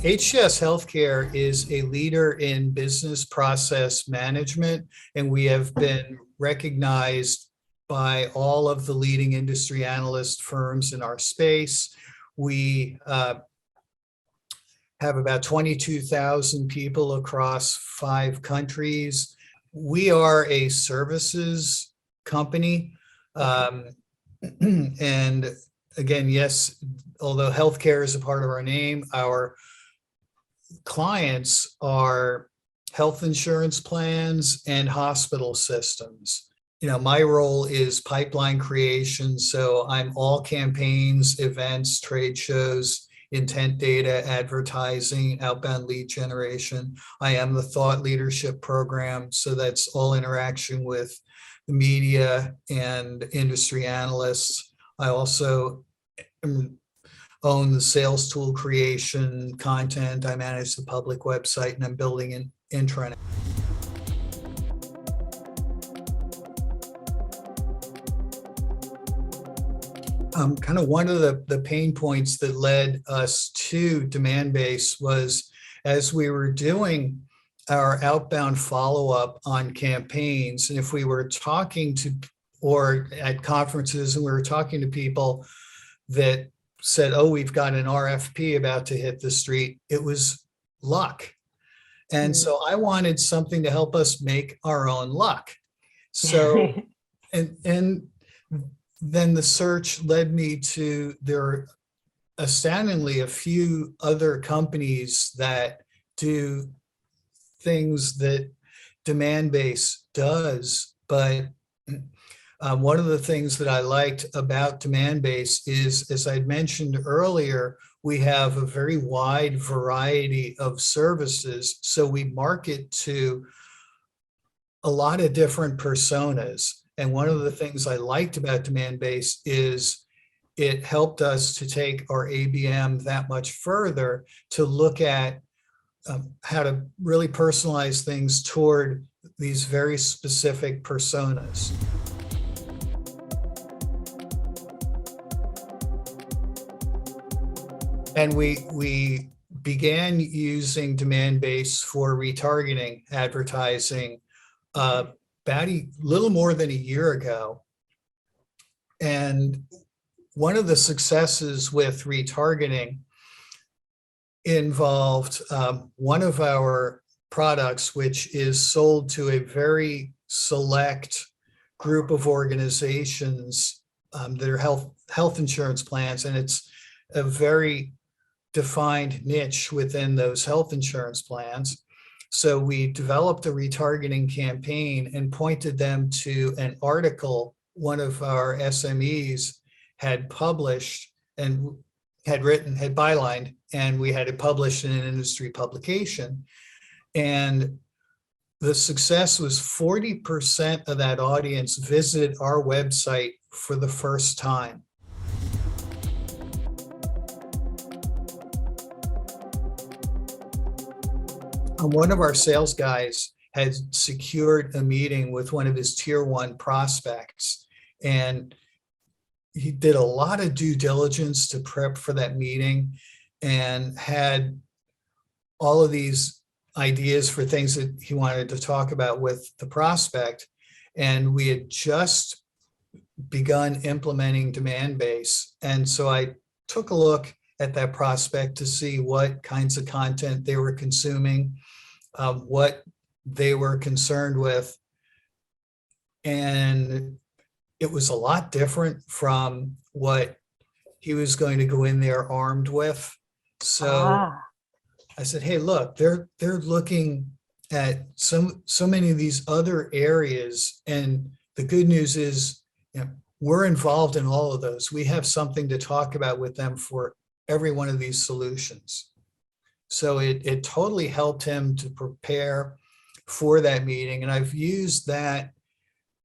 HGS Healthcare is a leader in business process management, and we have been recognized by all of the leading industry analyst firms in our space. We have about 22,000 people across 5 countries. We are a services company. And again, yes, although healthcare is a part of our name, our clients are health insurance plans and hospital systems. You know, my role is pipeline creation. So I'm all campaigns, events, trade shows, intent data, advertising, outbound lead generation. I am the thought leadership program. So that's all interaction with the media and industry analysts. I also own the sales tool creation content. I manage the public website, and I'm building an intranet. Kind of one of the pain points that led us to Demandbase was, as we were doing our outbound follow-up on campaigns, and if we were talking to, or at conferences, and we were talking to people that said, oh, we've got an RFP about to hit the street, it was luck. And so I wanted something to help us make our own luck. So, and then the search led me to, there are astoundingly a few other companies that do things that Demandbase does, but one of the things that I liked about Demandbase is, as I mentioned earlier, we have a very wide variety of services. So we market to a lot of different personas. And one of the things I liked about Demandbase is it helped us to take our ABM that much further to look at how to really personalize things toward these very specific personas. And we began using Demandbase for retargeting advertising about a little more than a year ago. And one of the successes with retargeting involved one of our products, which is sold to a very select group of organizations that are health insurance plans, and it's a very defined niche within those health insurance plans. So we developed a retargeting campaign and pointed them to an article one of our SMEs had published and had bylined, and we had it published in an industry publication. And the success was 40% of that audience visited our website for the first time. One of our sales guys had secured a meeting with one of his tier 1 prospects, and he did a lot of due diligence to prep for that meeting and had all of these ideas for things that he wanted to talk about with the prospect. And we had just begun implementing Demandbase. And so I took a look at that prospect to see what kinds of content they were consuming, what they were concerned with. And it was a lot different from what he was going to go in there armed with. So I said, hey, look, they're looking at so many of these other areas. And the good news is, you know, we're involved in all of those. We have something to talk about with them for every one of these solutions. So it totally helped him to prepare for that meeting. And I've used that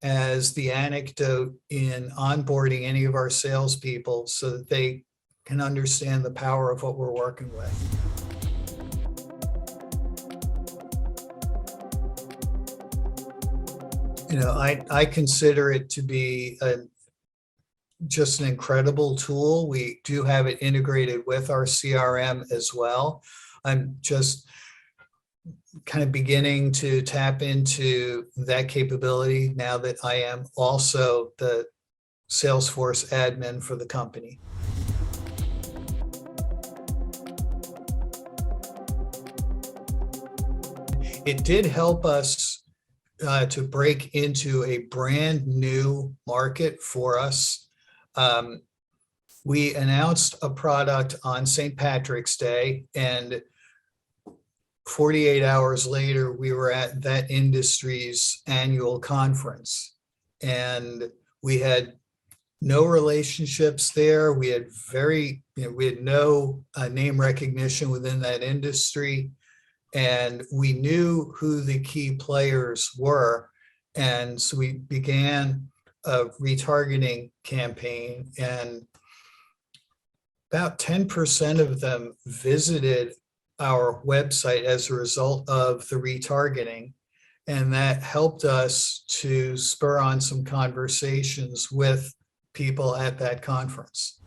as the anecdote in onboarding any of our salespeople so that they can understand the power of what we're working with. You know, I consider it to be just an incredible tool. We do have it integrated with our CRM as well. I'm just kind of beginning to tap into that capability now that I am also the Salesforce admin for the company. It did help us to break into a brand new market for us. We announced a product on St. Patrick's Day, and 48 hours later, we were at that industry's annual conference. And we had no relationships there. We had we had no name recognition within that industry. And we knew who the key players were. And so we began a retargeting campaign, and about 10% of them visited our website as a result of the retargeting. And that helped us to spur on some conversations with people at that conference.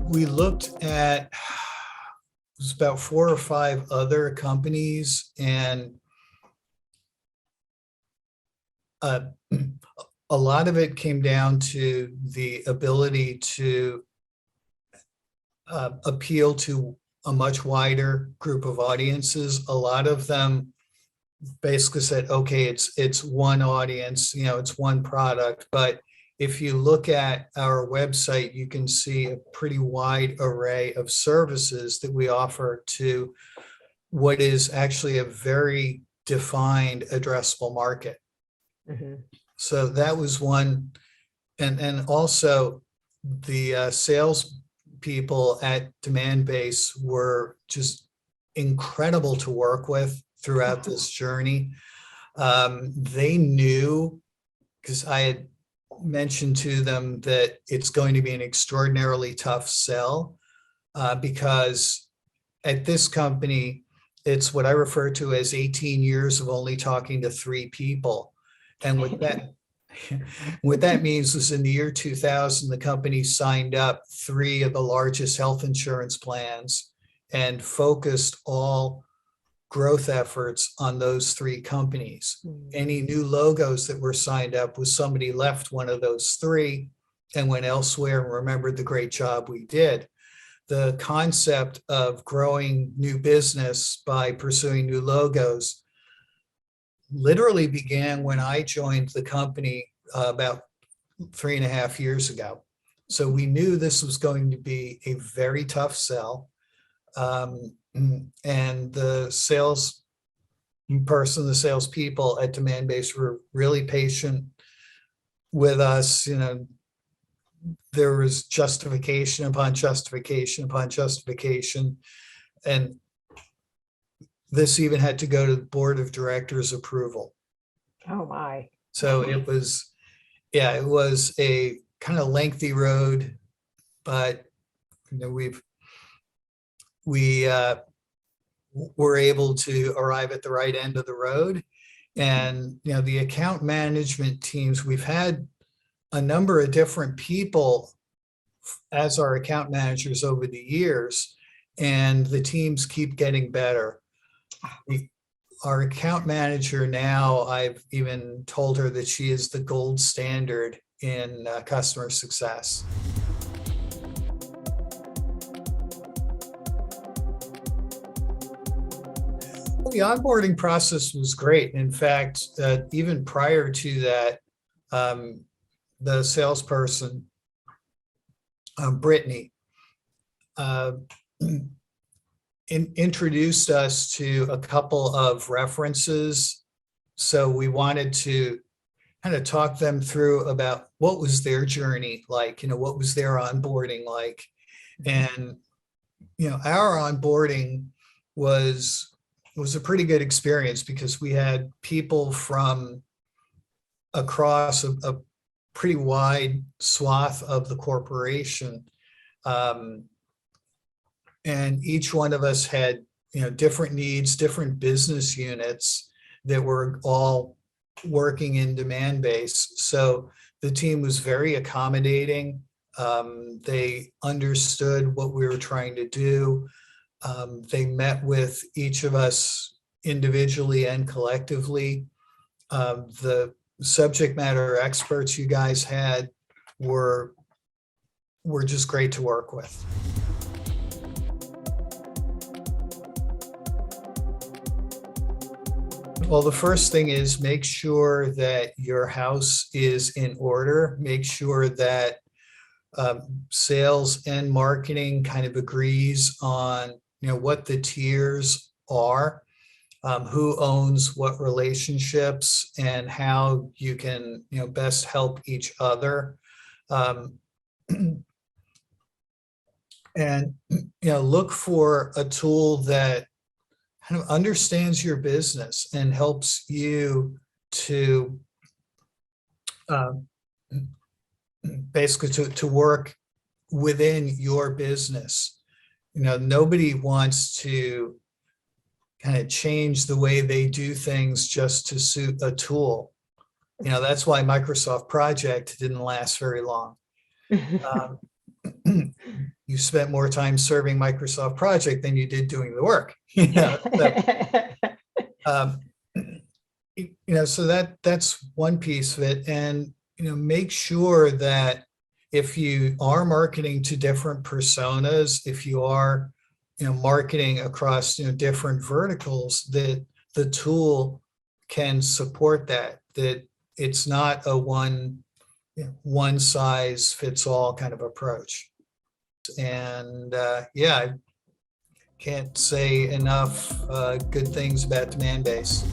We looked at, it was about 4 or 5 other companies, and a lot of it came down to the ability to appeal to a much wider group of audiences. A lot of them basically said, okay, it's one audience, it's one product. But if you look at our website, you can see a pretty wide array of services that we offer to what is actually a very defined addressable market. Mm-hmm. So that was one. And also the sales people at Demandbase were just incredible to work with throughout this journey. They knew, because I had mentioned to them that it's going to be an extraordinarily tough sell, because at this company, it's what I refer to as 18 years of only talking to 3 people. And what that means is in the year 2000, the company signed up 3 of the largest health insurance plans and focused all growth efforts on those 3 companies. Any new logos that were signed up was somebody left one of those 3 and went elsewhere and remembered the great job we did. The concept of growing new business by pursuing new logos literally began when I joined the company about 3.5 years ago. So we knew this was going to be a very tough sell. And the salespeople at Demandbase were really patient with us. There was justification upon justification upon justification. And this even had to go to the board of directors approval. Oh my. So it was a kind of lengthy road, but we were able to arrive at the right end of the road. And the account management teams, we've had a number of different people as our account managers over the years, and the teams keep getting better. Our account manager now, I've even told her that she is the gold standard in customer success. Well, the onboarding process was great. In fact, even prior to that, the salesperson, Brittany, introduced us to a couple of references. So we wanted to kind of talk them through about what was their journey like, what was their onboarding like. And, our onboarding was a pretty good experience because we had people from across a pretty wide swath of the corporation. And each one of us had, different needs, different business units that were all working in Demandbase. So the team was very accommodating. They understood what we were trying to do. They met with each of us individually and collectively. The subject matter experts you guys had were just great to work with. Well, the first thing is make sure that your house is in order. Make sure that sales and marketing kind of agrees on, what the tiers are, who owns what relationships, and how you can, best help each other. And, look for a tool that kind of understands your business and helps you to basically to work within your business. Nobody wants to kind of change the way they do things just to suit a tool. That's why Microsoft Project didn't last very long. You spent more time serving Microsoft Project than you did doing the work. So that's one piece of it. And make sure that if you are marketing to different personas, if you are marketing across different verticals, that the tool can support that it's not a one size fits all kind of approach. And I can't say enough good things about Demandbase.